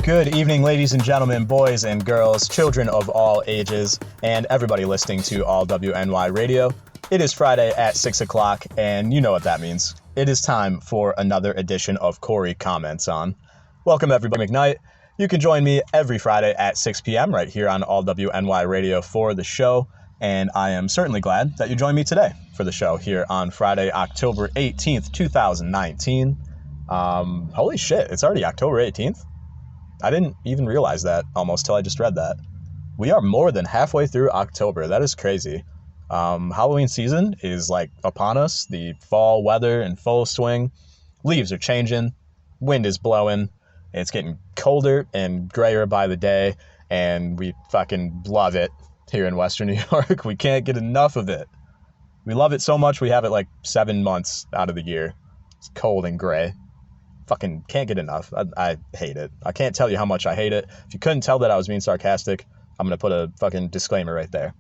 Good evening, ladies and gentlemen, boys and girls, children of all ages, and everybody listening to All WNY Radio. It is Friday at 6 o'clock, and you know what that means. It is time for another edition of Cory Comments On. Welcome, everybody, McKnight. You can join me every Friday at 6 p.m. right here on All WNY Radio for the show, and I am certainly glad that you joined me today for the show here on Friday, October 18th, 2019. Holy shit, it's already October 18th? I didn't even realize that almost till I just read that. We are more than halfway through October. That is crazy. Halloween season is like upon us. The fall weather in full swing. Leaves are changing. Wind is blowing. It's getting colder and grayer by the day. And we fucking love it here in Western New York. We can't get enough of it. We love it so much we have it like 7 months out of the year. It's cold and gray. Fucking can't get enough. I hate it. I can't tell you how much I hate it. If you couldn't tell that I was being sarcastic, I'm going to put a fucking disclaimer right there.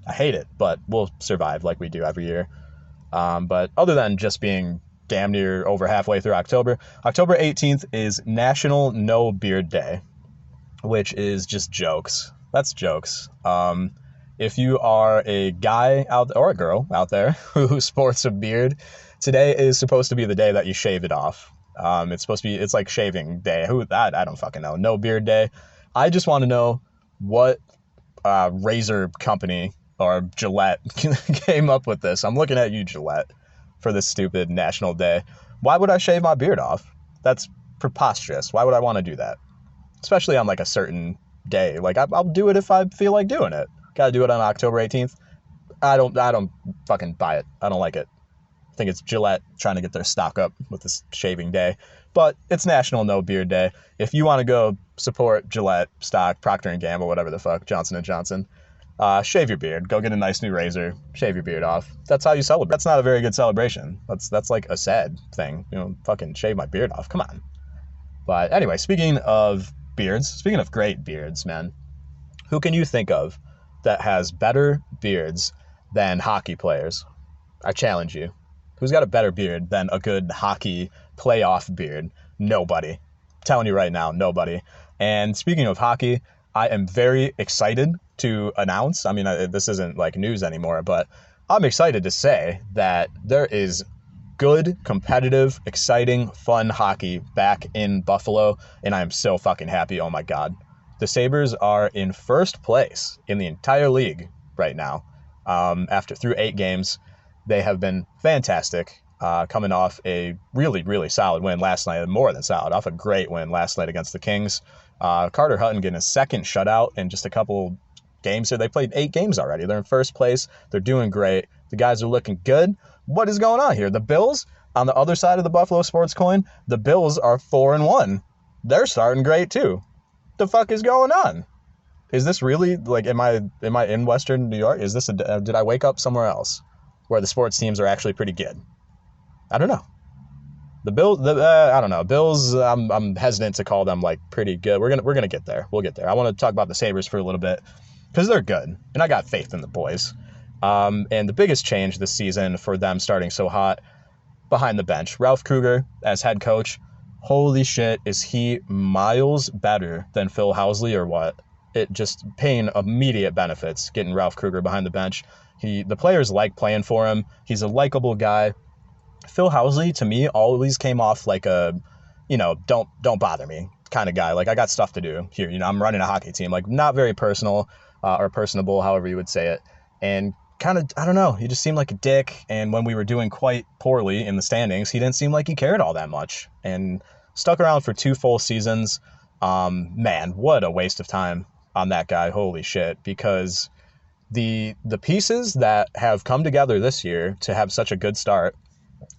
I hate it, but we'll survive like we do every year. But other than just being damn near over halfway through October, October 18th is National No Beard Day, which is just jokes. That's jokes. If you are a guy out or a girl out there who sports a beard, today is supposed to be the day that you shave it off. It's like shaving day. I don't fucking know. No beard day. I just want to know what razor company or Gillette came up with this. I'm looking at you, Gillette, for this stupid national day. Why would I shave my beard off? That's preposterous. Why would I want to do that? Especially on like a certain day. Like I'll do it if I feel like doing it. Gotta do it on October 18th. I don't fucking buy it. I don't like it. I think it's Gillette trying to get their stock up with this shaving day. But it's National No Beard Day. If you want to go support Gillette, stock, Procter & Gamble, whatever the fuck, Johnson & Johnson, shave your beard. Go get a nice new razor. Shave your beard off. That's how you celebrate. That's not a very good celebration. That's like a sad thing. You know, fucking shave my beard off. Come on. But anyway, speaking of beards, speaking of great beards, man, who can you think of that has better beards than hockey players? I challenge you. Who's got a better beard than a good hockey playoff beard? Nobody. I'm telling you right now, nobody. And speaking of hockey, I am very excited to announce, this isn't like news anymore, but I'm excited to say that there is good, competitive, exciting, fun hockey back in Buffalo, and I am so fucking happy. Oh my God. The Sabres are in first place in the entire league right now. Through 8 games. They have been fantastic, coming off a really, really solid win last night, more than solid, off a great win last night against the Kings. Carter Hutton getting a second shutout in just a couple games here. They played 8 games already. They're in first place. They're doing great. The guys are looking good. What is going on here? The Bills, on the other side of the Buffalo sports coin, the Bills are 4-1. They're starting great too. The fuck is going on? Is this really, like, am I in Western New York? Is this did I wake up somewhere else where the sports teams are actually pretty good? I don't know. The Bills, I don't know. Bills, I'm hesitant to call them like pretty good. We're gonna get there. We'll get there. I want to talk about the Sabres for a little bit because they're good, and I got faith in the boys. And the biggest change this season for them starting so hot behind the bench, Ralph Krueger as head coach. Holy shit, is he miles better than Phil Housley or what? It just paying immediate benefits getting Ralph Krueger behind the bench. The players like playing for him. He's a likable guy. Phil Housley, to me, always came off like a, don't bother me kind of guy. Like, I got stuff to do here. I'm running a hockey team. Like, not very personal or personable, however you would say it. And kind of, I don't know, he just seemed like a dick. And when we were doing quite poorly in the standings, he didn't seem like he cared all that much. And stuck around for 2 full seasons. Man, what a waste of time on that guy. Holy shit. Because the pieces that have come together this year to have such a good start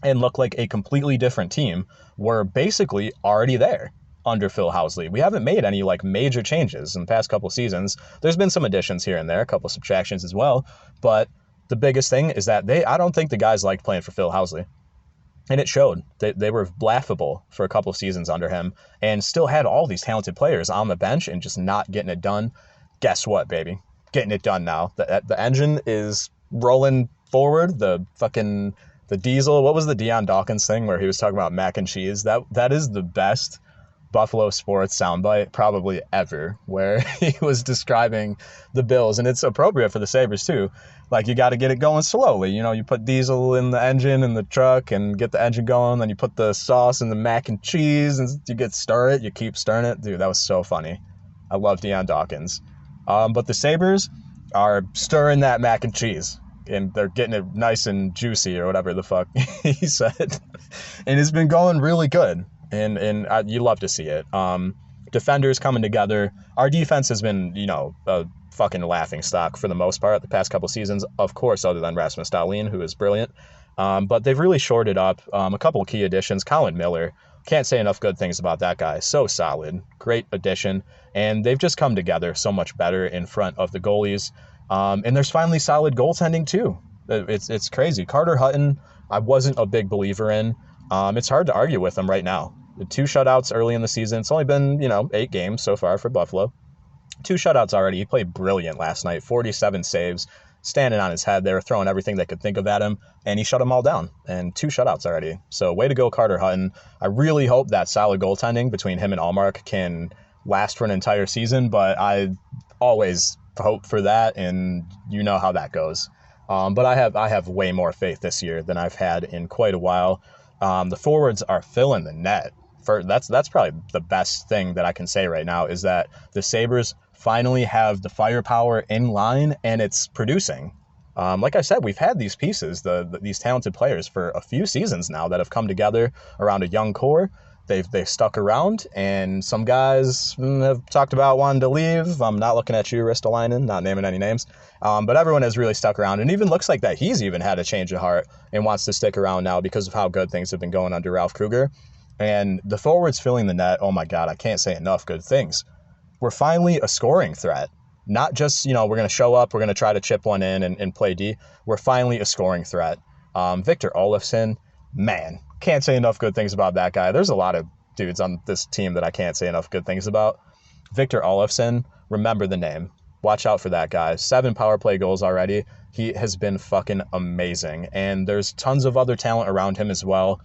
and look like a completely different team were basically already there under Phil Housley. We haven't made any like major changes in the past couple seasons. There's been some additions here and there, a couple subtractions as well, but the biggest thing is that I don't think the guys liked playing for Phil Housley. And it showed. They were laughable for a couple of seasons under him and still had all these talented players on the bench and just not getting it done. Guess what, baby? Getting it done now. The engine is rolling forward. The diesel. What was the Deion Dawkins thing where he was talking about mac and cheese? That is the best Buffalo sports soundbite probably ever, where he was describing the Bills, and it's appropriate for the Sabres too. Like, you got to get it going slowly. You know, you put diesel in the engine in the truck and get the engine going, then you put the sauce in the mac and cheese, and you stir it, you keep stirring it. Dude, that was so funny. I love Deion Dawkins. But the Sabres are stirring that mac and cheese, and they're getting it nice and juicy, or whatever the fuck he said. And it's been going really good, and you love to see it. Defenders coming together. Our defense has been, a fucking laughing stock for the most part the past couple seasons, of course, other than Rasmus Dahlin, who is brilliant. But they've really shored it up. A couple of key additions. Colin Miller, can't say enough good things about that guy. So solid, great addition, and they've just come together so much better in front of the goalies. And there's finally solid goaltending too. It's crazy. Carter Hutton, I wasn't a big believer in. It's hard to argue with him right now. The 2 shutouts early in the season. It's only been 8 games so far for Buffalo. 2 shutouts already. He played brilliant last night. 47 saves, standing on his head. They were throwing everything they could think of at him, and he shut them all down. And 2 shutouts already. So way to go, Carter Hutton. I really hope that solid goaltending between him and Allmark can last for an entire season, but I always hope for that, and you know how that goes. But I have way more faith this year than I've had in quite a while. The forwards are filling the net. That's probably the best thing that I can say right now, is that the Sabres finally have the firepower in line, and it's producing. Like I said, we've had these pieces, these talented players, for a few seasons now that have come together around a young core. They've stuck around, and some guys have talked about wanting to leave. I'm not looking at you, Ristolainen, not naming any names. But everyone has really stuck around, and even looks like that he's even had a change of heart and wants to stick around now because of how good things have been going under Ralph Kruger. And the forwards filling the net, oh my God, I can't say enough good things. We're finally a scoring threat. Not just, we're going to show up, we're going to try to chip one in and play D. We're finally a scoring threat. Victor Olofsson, man, can't say enough good things about that guy. There's a lot of dudes on this team that I can't say enough good things about. Victor Olofsson, remember the name. Watch out for that guy. 7 power play goals already. He has been fucking amazing. And there's tons of other talent around him as well.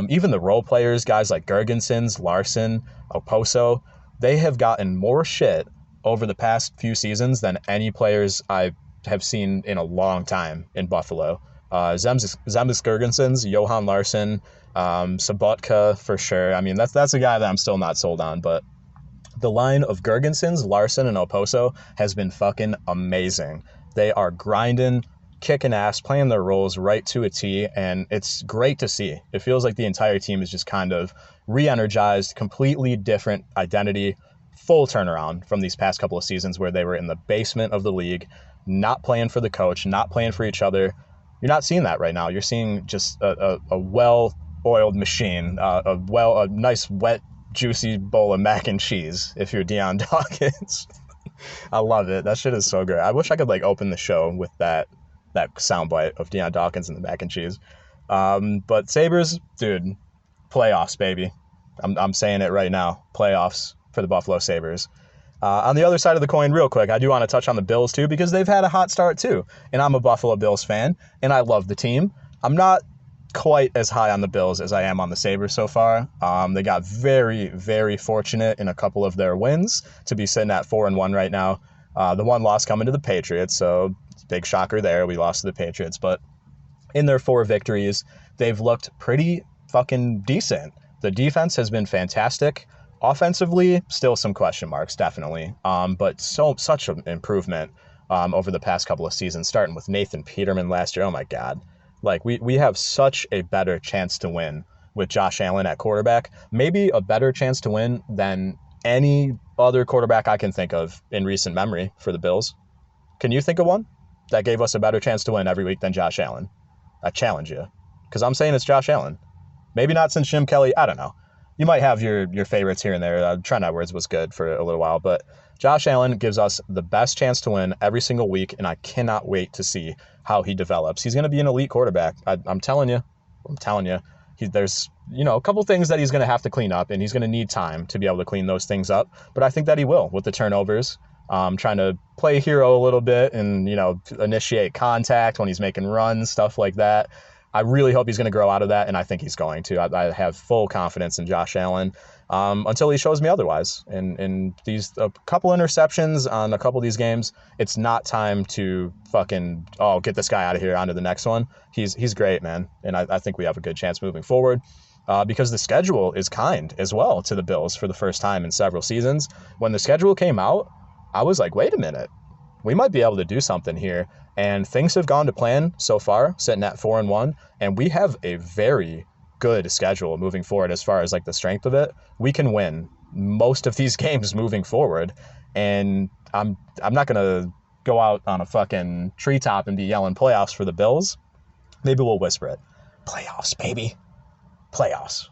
Even the role players, guys like Gergensons, Larson, Oposo, they have gotten more shit over the past few seasons than any players I have seen in a long time in Buffalo. Zemgus Gergensons, Johan Larson, Sobotka for sure. I mean, that's a guy that I'm still not sold on, but the line of Gergensons, Larson, and Oposo has been fucking amazing. They are grinding, kicking ass, playing their roles right to a T, and it's great to see. It feels like the entire team is just kind of re-energized, completely different identity, full turnaround from these past couple of seasons where they were in the basement of the league, not playing for the coach, not playing for each other. You're not seeing that right now. You're seeing just a well-oiled machine, a nice, wet, juicy bowl of mac and cheese, if you're Deion Dawkins. I love it. That shit is so good. I wish I could open the show with that soundbite of Deion Dawkins and the mac and cheese. But Sabres, dude, playoffs, baby. I'm saying it right now. Playoffs for the Buffalo Sabres. On the other side of the coin, real quick, I do want to touch on the Bills too, because they've had a hot start too. And I'm a Buffalo Bills fan, and I love the team. I'm not quite as high on the Bills as I am on the Sabres so far. They got very, very fortunate in a couple of their wins to be sitting at 4-1 right now. The one loss coming to the Patriots, so big shocker there. We lost to the Patriots, but in their 4 victories, they've looked pretty fucking decent. The defense has been fantastic. Offensively, still some question marks, definitely. But such an improvement over the past couple of seasons, starting with Nathan Peterman last year. Oh my God. We have such a better chance to win with Josh Allen at quarterback. Maybe a better chance to win than any other quarterback I can think of in recent memory for the Bills. Can you think of one that gave us a better chance to win every week than Josh Allen? I challenge you, because I'm saying it's Josh Allen. Maybe not since Jim Kelly. I don't know. You might have your favorites here and there. Trent Edwards was good for a little while, but Josh Allen gives us the best chance to win every single week, and I cannot wait to see how he develops. He's going to be an elite quarterback. I'm telling you. There's a couple things that he's going to have to clean up, and he's going to need time to be able to clean those things up. But I think that he will with the turnovers. Trying to play hero a little bit and initiate contact when he's making runs, stuff like that. I really hope he's going to grow out of that, and I think he's going to. I have full confidence in Josh Allen until he shows me otherwise. And these a couple interceptions on a couple of these games, it's not time to fucking, get this guy out of here onto the next one. He's great, man, and I think we have a good chance moving forward. Because the schedule is kind as well to the Bills for the first time in several seasons. When the schedule came out, I was like, wait a minute, we might be able to do something here. And things have gone to plan so far, sitting at 4-1, and we have a very good schedule moving forward as far as like the strength of it. We can win most of these games moving forward, and I'm not gonna go out on a fucking treetop and be yelling playoffs for the Bills. Maybe we'll whisper it. Playoffs, baby. Playoffs.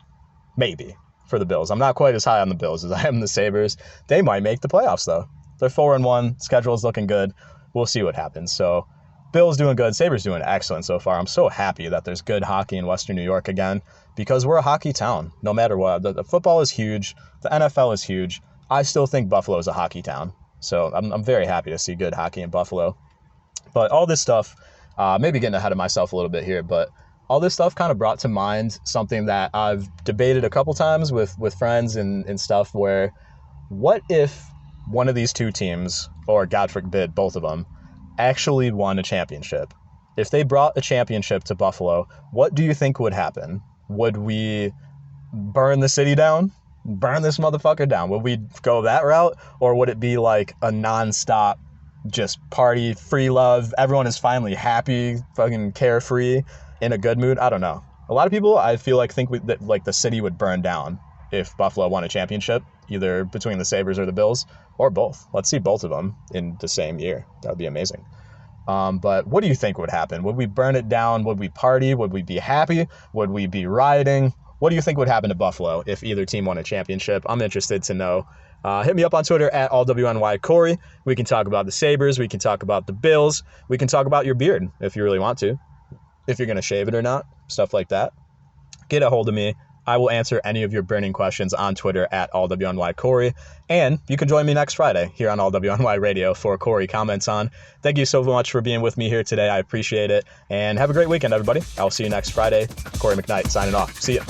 Maybe for the Bills. I'm not quite as high on the Bills as I am the Sabres. They might make the playoffs, though. They're 4-1. Schedule is looking good. We'll see what happens. So Bills doing good. Sabres doing excellent so far. I'm so happy that there's good hockey in Western New York again because we're a hockey town, no matter what. The football is huge. The NFL is huge. I still think Buffalo is a hockey town. So I'm very happy to see good hockey in Buffalo. But all this stuff, maybe getting ahead of myself a little bit here, but all this stuff kind of brought to mind something that I've debated a couple times with friends and stuff, where what if one of these two teams, or God forbid both of them, actually won a championship? If they brought a championship to Buffalo, what do you think would happen? Would we burn the city down? Burn this motherfucker down? Would we go that route? Or would it be like a nonstop just party, free love, everyone is finally happy, fucking carefree, in a good mood? I don't know. A lot of people, I feel like, think that like the city would burn down if Buffalo won a championship, either between the Sabres or the Bills, or both. Let's see both of them in the same year. That would be amazing. But what do you think would happen? Would we burn it down? Would we party? Would we be happy? Would we be rioting? What do you think would happen to Buffalo if either team won a championship? I'm interested to know. Hit me up on Twitter at allwny_Cory. We can talk about the Sabres. We can talk about the Bills. We can talk about your beard if you really want to, if you're going to shave it or not, stuff like that. Get a hold of me. I will answer any of your burning questions on Twitter at allwny_Cory. And you can join me next Friday here on AllWNY Radio for Cory Comments On. Thank you so much for being with me here today. I appreciate it. And have a great weekend, everybody. I'll see you next Friday. Cory McKnight signing off. See ya.